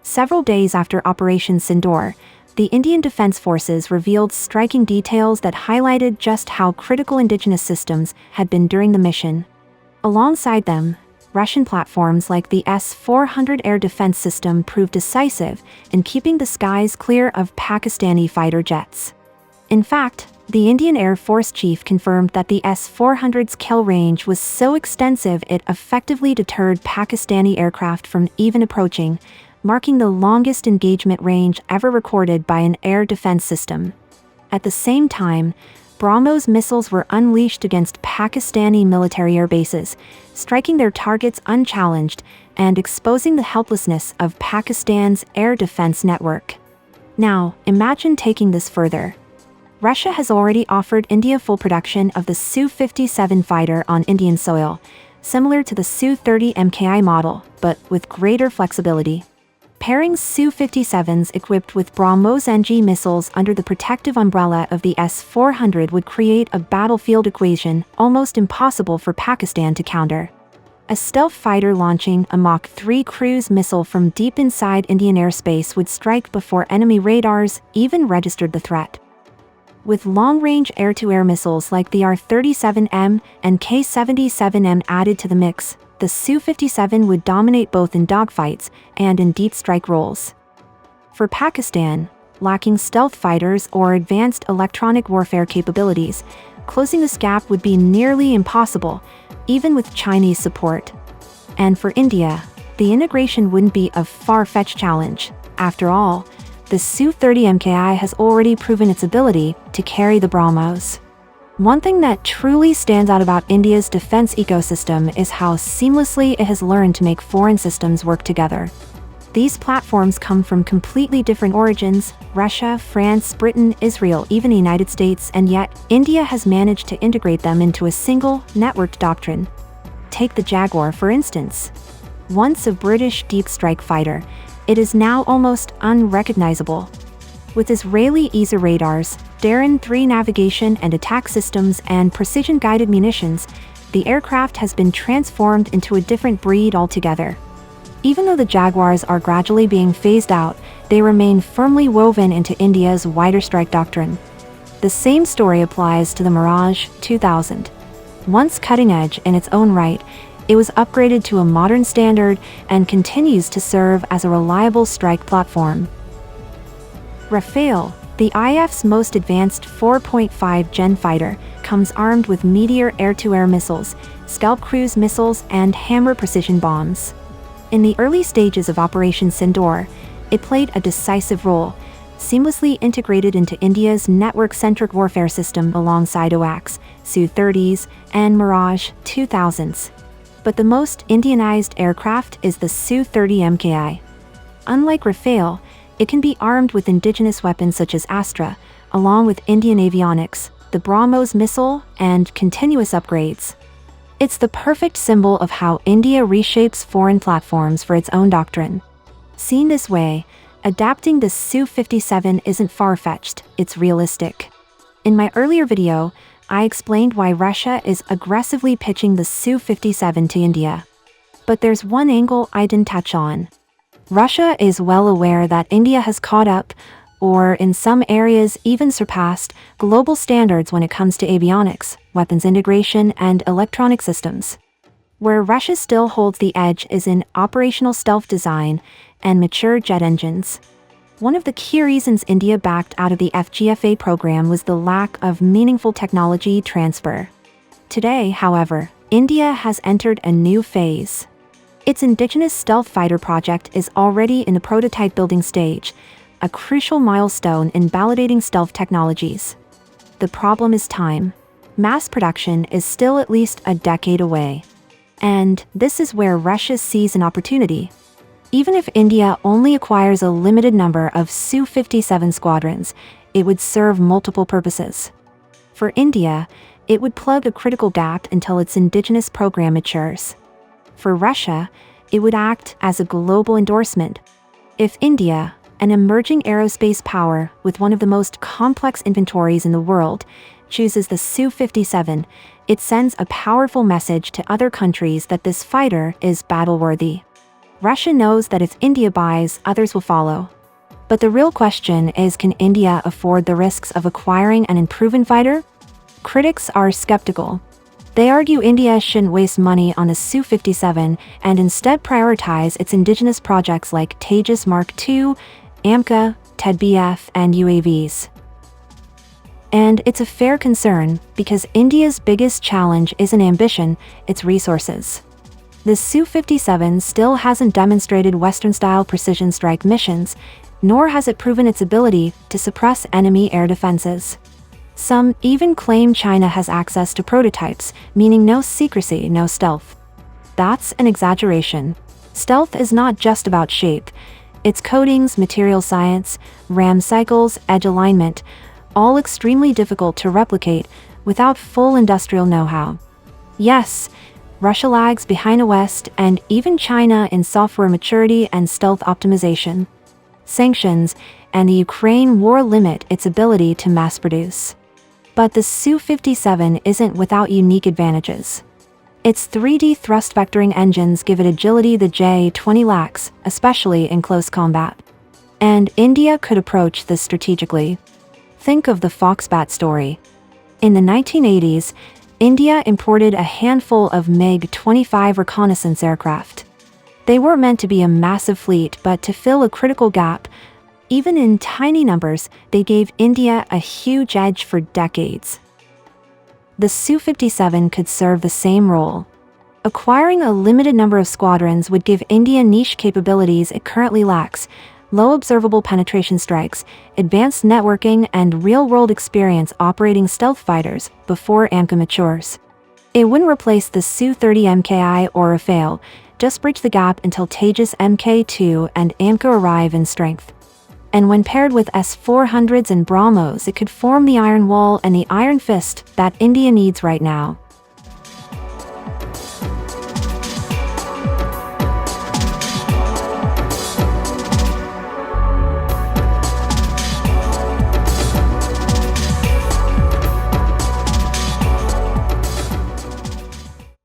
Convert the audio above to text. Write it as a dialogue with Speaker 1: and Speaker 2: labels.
Speaker 1: Several days after Operation Sindoor, the Indian Defense Forces revealed striking details that highlighted just how critical indigenous systems had been during the mission. Alongside them, Russian platforms like the S-400 air defense system proved decisive in keeping the skies clear of Pakistani fighter jets. In fact, the Indian Air Force chief confirmed that the S-400's kill range was so extensive it effectively deterred Pakistani aircraft from even approaching, marking the longest engagement range ever recorded by an air defense system. At the same time, BrahMos missiles were unleashed against Pakistani military air bases, striking their targets unchallenged and exposing the helplessness of Pakistan's air defense network. Now, imagine taking this further. Russia has already offered India full production of the Su-57 fighter on Indian soil, similar to the Su-30 MKI model, but with greater flexibility. Pairing Su-57s equipped with BrahMos-NG missiles under the protective umbrella of the S-400 would create a battlefield equation almost impossible for Pakistan to counter. A stealth fighter launching a Mach 3 cruise missile from deep inside Indian airspace would strike before enemy radars even registered the threat. With long-range air-to-air missiles like the R-37M and K-77M added to the mix, the Su-57 would dominate both in dogfights and in deep strike roles. For Pakistan, lacking stealth fighters or advanced electronic warfare capabilities, closing this gap would be nearly impossible, even with Chinese support. And for India, the integration wouldn't be a far-fetched challenge. After all, the Su-30 MKI has already proven its ability to carry the BrahMos. One thing that truly stands out about India's defense ecosystem is how seamlessly it has learned to make foreign systems work together. These platforms come from completely different origins: Russia, France, Britain, Israel, even the United States, and yet India has managed to integrate them into a single, networked doctrine. Take the Jaguar, for instance. Once a British deep strike fighter, it is now almost unrecognizable. With Israeli ESA radars, Darren 3 navigation and attack systems, and precision-guided munitions, the aircraft has been transformed into a different breed altogether. Even though the Jaguars are gradually being phased out, they remain firmly woven into India's wider strike doctrine. The same story applies to the Mirage 2000. Once cutting-edge in its own right, it was upgraded to a modern standard and continues to serve as a reliable strike platform. Rafale, the IF's most advanced 4.5 Gen fighter, comes armed with Meteor air-to-air missiles, Scalp cruise missiles, and Hammer precision bombs. In the early stages of Operation Sindoor, it played a decisive role, seamlessly integrated into India's network-centric warfare system alongside OAX, Su-30s, and Mirage 2000s. But the most Indianized aircraft is the Su-30 MKI. Unlike Rafale, it can be armed with indigenous weapons such as Astra, along with Indian avionics, the BrahMos missile, and continuous upgrades. It's the perfect symbol of how India reshapes foreign platforms for its own doctrine. Seen this way, adapting the Su-57 isn't far-fetched, it's realistic. In my earlier video, I explained why Russia is aggressively pitching the Su-57 to India. But there's one angle I didn't touch on. Russia is well aware that India has caught up, or in some areas even surpassed, global standards when it comes to avionics, weapons integration, and electronic systems. Where Russia still holds the edge is in operational stealth design and mature jet engines. One of the key reasons India backed out of the FGFA program was the lack of meaningful technology transfer. Today, however, India has entered a new phase. Its indigenous stealth fighter project is already in the prototype building stage, a crucial milestone in validating stealth technologies. The problem is time. Mass production is still at least a decade away. And this is where Russia sees an opportunity. Even if India only acquires a limited number of Su-57 squadrons, it would serve multiple purposes. For India, it would plug a critical gap until its indigenous program matures. For Russia, it would act as a global endorsement. If India, an emerging aerospace power with one of the most complex inventories in the world, chooses the Su-57, it sends a powerful message to other countries that this fighter is battle-worthy. Russia knows that if India buys, others will follow. But the real question is, can India afford the risks of acquiring an unproven fighter? Critics are skeptical. They argue India shouldn't waste money on the Su-57 and instead prioritize its indigenous projects like Tejas Mark II, AMCA, TED-BF, and UAVs. And it's a fair concern, because India's biggest challenge isn't ambition, it's resources. The Su-57 still hasn't demonstrated Western-style precision strike missions, nor has it proven its ability to suppress enemy air defenses. Some even claim China has access to prototypes, meaning no secrecy, no stealth. That's an exaggeration. Stealth is not just about shape. It's coatings, material science, RAM cycles, edge alignment, all extremely difficult to replicate without full industrial know-how. Yes, Russia lags behind the West and even China in software maturity and stealth optimization. Sanctions and the Ukraine war limit its ability to mass produce. But the Su-57 isn't without unique advantages. Its 3D thrust vectoring engines give it agility the J-20 lacks, especially in close combat. And India could approach this strategically. Think of the Foxbat story. In the 1980s, India imported a handful of MiG-25 reconnaissance aircraft. They weren't meant to be a massive fleet, but to fill a critical gap. Even in tiny numbers, they gave India a huge edge for decades. The Su-57 could serve the same role. Acquiring a limited number of squadrons would give India niche capabilities it currently lacks: low observable penetration strikes, advanced networking, and real-world experience operating stealth fighters before AMCA matures. It wouldn't replace the Su-30 MKI or Rafale, just bridge the gap until Tejas Mk2 and AMCA arrive in strength. And when paired with S-400s and BrahMos, it could form the iron wall and the iron fist that India needs right now.